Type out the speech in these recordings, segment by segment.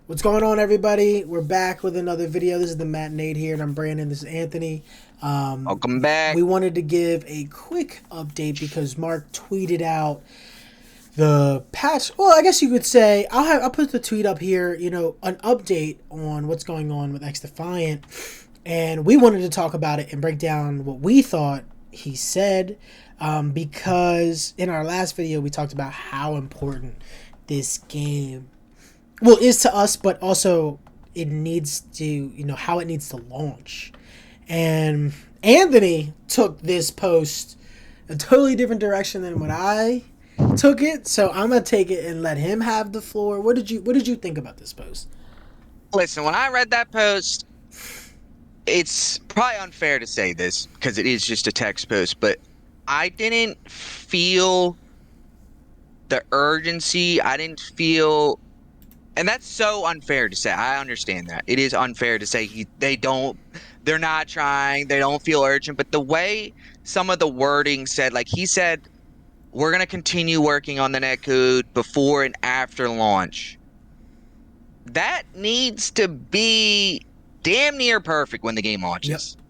What's going on, everybody? We're back with another video. This is the Matt and Nate here, and I'm Brandon. This is Anthony. Welcome back. We wanted to give a quick update because Mark tweeted out the patch. Well, I guess you could say I'll put the tweet up here. You know, an update on what's going on with Xdefiant, and we wanted to talk about it and break down what we thought he said. Because in our last video we talked about how important this game is to us, but also it needs to, how it needs to launch. And Anthony took this post a totally different direction than what I took it. So I'm gonna take it and let him have the floor. What did you think about this post? Listen, when I read that post, it's probably unfair to say this because it is just a text post, but I didn't feel the urgency. I didn't feel. And that's so unfair to say. I understand that. It is unfair to say they're not trying, they don't feel urgent. But the way some of the wording said, like he said, we're going to continue working on the netcode before and after launch. That needs to be damn near perfect when the game launches. Yep.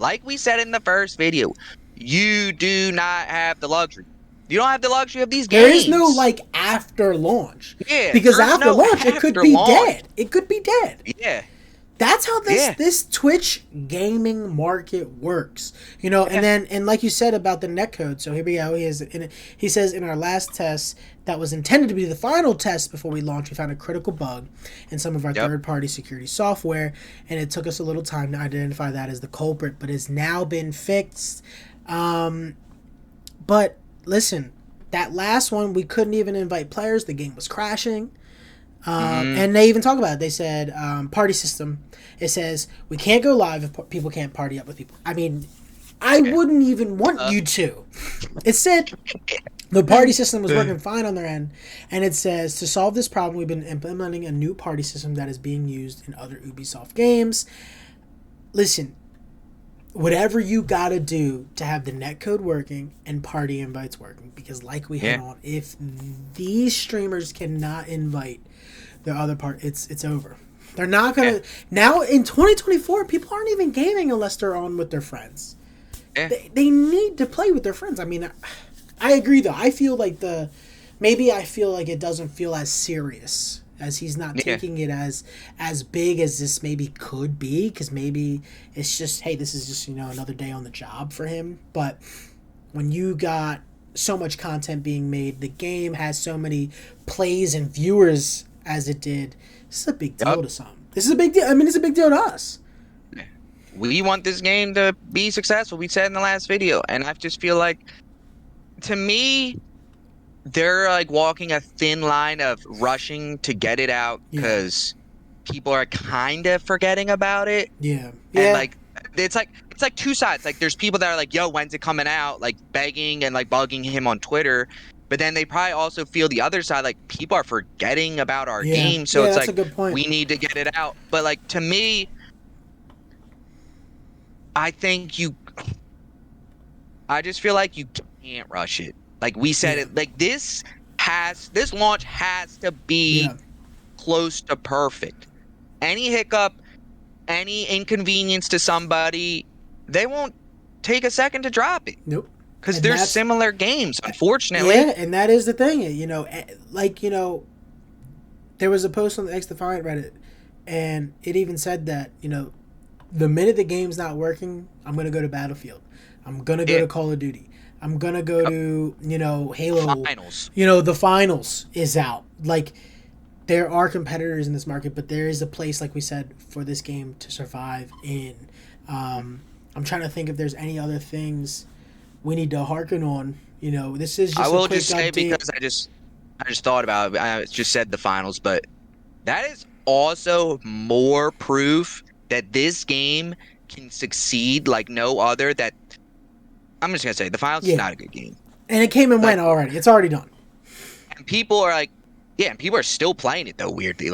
Like we said in the first video, you do not have the luxury. You don't have the luxury of these games. There is no after launch. Yeah. Because after launch, it could be dead. It could be dead. Yeah. That's how this Twitch gaming market works. And like you said about the netcode. So here we go. He says in our last test that was intended to be the final test before we launched, we found a critical bug in some of our third-party security software, and it took us a little time to identify that as the culprit, but it's now been fixed. But listen, that last one, we couldn't even invite players. The game was crashing. And they even talk about it. They said party system. It says we can't go live if people can't party up with people. I mean, I wouldn't even want you to. It said the party system was working fine on their end. And it says to solve this problem, we've been implementing a new party system that is being used in other Ubisoft games. Listen, whatever you gotta do to have the netcode working and party invites working, because like we hit on, if these streamers cannot invite the other part, it's over. They're not gonna now in 2024. People aren't even gaming unless they're on with their friends. They need to play with their friends. I mean, I agree though. I feel like it doesn't feel as serious, as he's not taking it as big as this maybe could be, because maybe it's just, hey, this is just another day on the job for him. But when you got so much content being made, the game has so many plays and viewers as it did, this is a big deal to some. This is a big deal. I mean, it's a big deal to us. We want this game to be successful, we said in the last video, and I just feel like, to me, they're walking a thin line of rushing to get it out because people are kind of forgetting about it. Yeah. And it's like two sides. Like there's people that are like, yo, when's it coming out? Like begging and bugging him on Twitter. But then they probably also feel the other side, like people are forgetting about our game. So it's that's a good point. We need to get it out. But to me, I just feel like you can't rush it. Like we said it, this launch has to be close to perfect. Any hiccup, any inconvenience to somebody, they won't take a second to drop it. Nope. Because they're similar games, unfortunately. Yeah, and that is the thing. There was a post on the Xdefiant Reddit, and it even said that, the minute the game's not working, I'm going to go to Battlefield. I'm going to go to Call of Duty. I'm going to go to, Halo. Finals. The finals is out. There are competitors in this market, but there is a place, like we said, for this game to survive in. I'm trying to think if there's any other things we need to hearken on. This is just I will a quick just say, update. because I just thought about it. I just said the finals, but that is also more proof that this game can succeed like no other. That I'm just gonna say the finals is not a good game, and it came and went already. It's already done, and people are and people are still playing it though. Weirdly,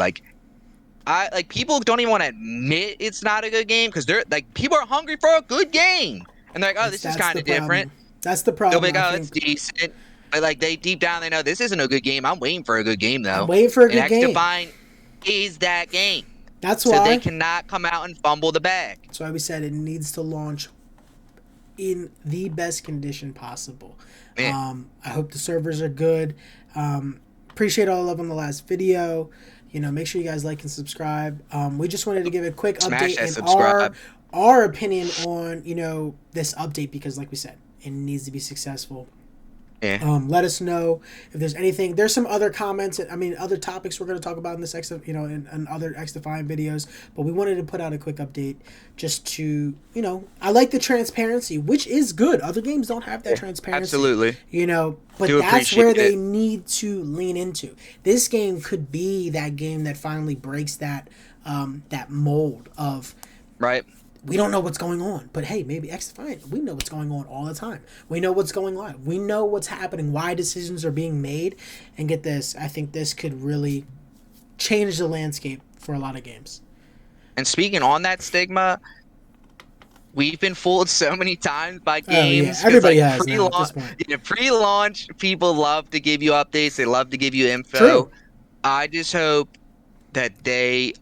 people don't even want to admit it's not a good game because they're people are hungry for a good game, and they're like, oh, this is kind of different. That's the problem. They'll be like, oh, it's decent. But they deep down they know this isn't a good game. I'm waiting for a good game though. I'm waiting for a good game. is that game. That's So why they cannot come out and fumble the bag. That's why we said it needs to launch in the best condition possible. Yeah. I hope the servers are good. Appreciate all the love on the last video. Make sure you guys like and subscribe. We just wanted to give a quick Smash update that and subscribe. our opinion on this update, because like we said, it needs to be successful. Yeah. Let us know if there's anything. There's some other comments. Other topics we're going to talk about in this in other Xdefiant videos. But we wanted to put out a quick update just to, I like the transparency, which is good. Other games don't have that transparency. Absolutely. But that's where they need to lean into. This game could be that game that finally breaks that mold of right. We don't know what's going on, but hey, maybe Xdefiant, we know what's going on all the time. We know what's going on. We know what's happening, why decisions are being made. And get this, I think this could really change the landscape for a lot of games. And speaking on that stigma, we've been fooled so many times by games. Oh, yeah. Everybody has now at this point. Pre-launch, people love to give you updates. They love to give you info. True. I just hope that they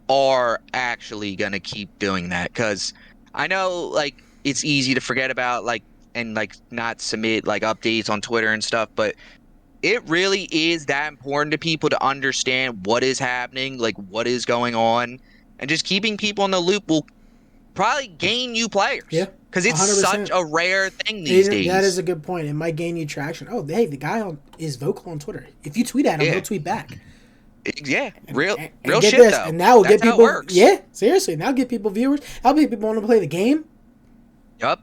are actually gonna keep doing that, because I know it's easy to forget about and not submit updates on Twitter and stuff, but it really is that important to people to understand what is happening, what is going on, and just keeping people in the loop will probably gain you players. Yeah, because it's 100%. such a rare thing these days. That is a good point. It might gain you traction. Oh, hey, the guy is vocal on Twitter. If you tweet at him, he'll tweet back. Yeah, real shit this, though. And now we'll get people. Yeah, seriously. Now get people viewers. I'll get people want to play the game. Yup.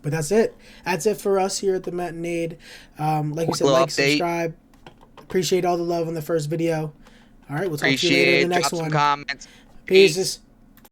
But that's it. That's it for us here at the Matinade. Like we said, subscribe. Appreciate all the love on the first video. All right, we'll talk to you later in the next one. Comments. Peace.